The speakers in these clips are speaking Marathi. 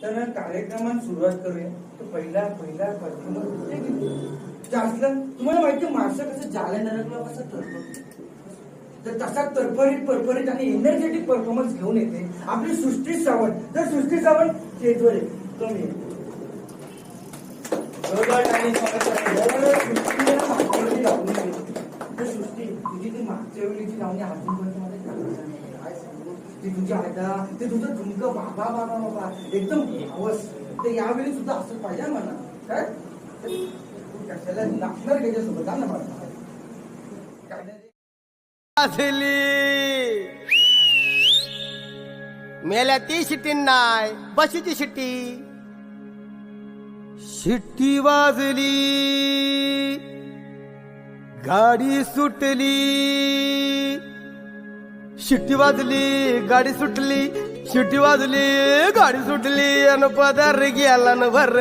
तर कार्यक्रमात सुरुवात करूया. तर पहिला तुम्हाला माहिती माणसं कसं जाल्या नरकला कसं तरफडतं, तर तसा परपरीत आणि एनर्जेटिक परफॉर्मन्स घेऊन येते आपली सृष्टी सावंत. तर सृष्टी सावंत स्टेजवर आहे. कमी आहे सृष्टी तुझी ती मागच्या वेळीची लावणी अजूनपर्यंत मला काय सांगू. ती तुझ्या आयदा ते तुझं झुमकं बाबा बाबा बाबा एकदम हवस. तर यावेळी सुद्धा असं पाहिजे मला काय कशाला नाचणार त्याच्यासोबत ना मला मेल्या ती शिट्टी नाय बशीची शिट्टी. शिट्टी वाजली गाडी सुटली. शिट्टी वाजली गाडी सुटली. शिट्टी वाजली गाडी सुटली अन पदर गेला न भर.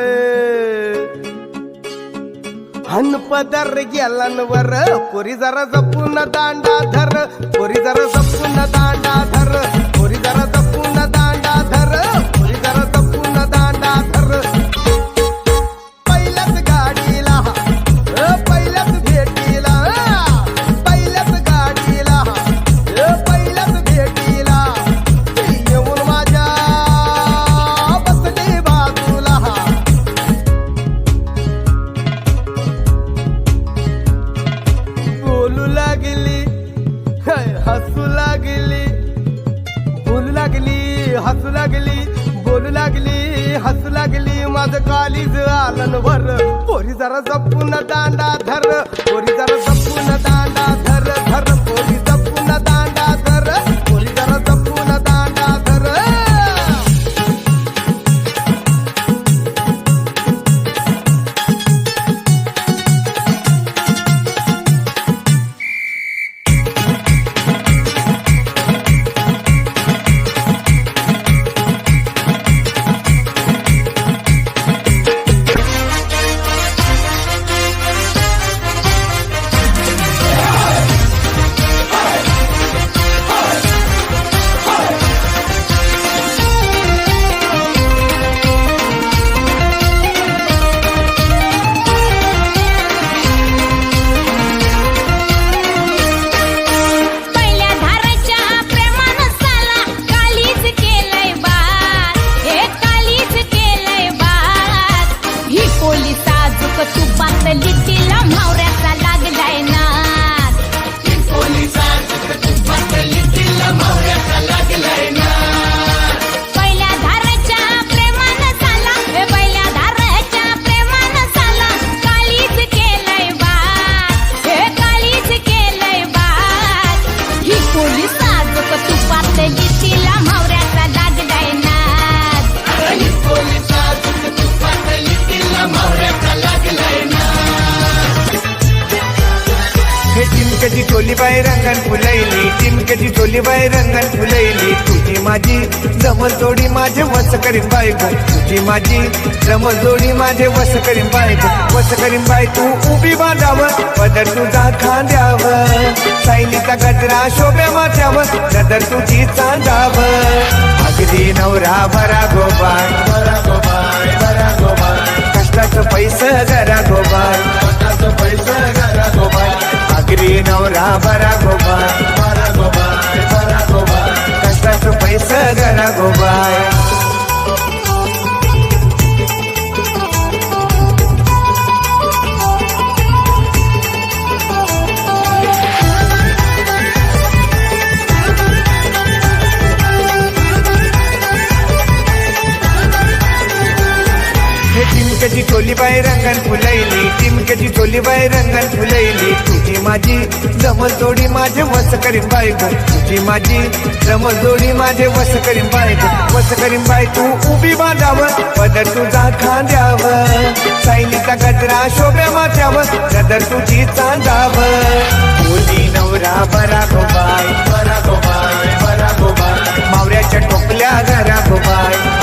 अन पदर गेला न वर. पोरी जरा जपून दांडा धर. पोरी जरा जपून दांडा धर. पोरी जरा जपून दांडा धर. पोरी जरा जपून दांडा धर. पहिल्याच गाडीला पहिल्याच भेटीला. पहिल्याच गाडीला पहिल्याच भेटीला येऊन माझ्या बसली बाजूला. बोलू लागली हसू लागली. बोलू लागली हसू लागली. बोलू लागली हसू लागली. माझं कालीज आलन भर. पोरी जरा जपून दांडा धर. पोरी जरा जपून दांडा धर. धर पोरी जपून दांडा धर. पोरी जरा जपून दांडा धर. टिमक्याची चोली बाई रंगण फुलैली. टिमक्याची चोली बाई रंगण फुलैली. तुझी माझी जमल जोडी माझे वस करीन बायको. तुझी माझी जमल जोडी माझे वस करीन बायको. वस करीन बाय तू उभी बांधावं. पदर तुझा खांद्यावर. सायलीचा गजरा शोभ्या माथ्यावर. नजर तुझी चांदावर. अगदी नवरा बरा गोबाय. बरा गोबाय बरा गोबाय. कष्टाचं पैसं जरा गोबाय. कष्टाचं पैसं जरा गोबाय. अगदी नवरा बरा गोबाय. बरा गोबाय बरा गोबाय. कष्टाचं पैसं जरा गोबाय. टिमक्याची चोली बाई रंगण फुलैली. टिमक्याची चोली बाई रंगण फुलैली. तुझी माझी जमल जोडी माझे वस करीन बायको. तुझी माझी जमल जोडी माझे वस करीन बायको. वस करीन बाय तू उभी बांधावं. पदर तुझा खांद्यावर. सायलीचा गजरा शोभ्या माथ्यावर. नजर तुझी चांदावर. बोली नवरा बरा गोबाय. बरा गोबाय बरा गोबाय. मावऱ्याच्या टोपल्या घरा गोबाय.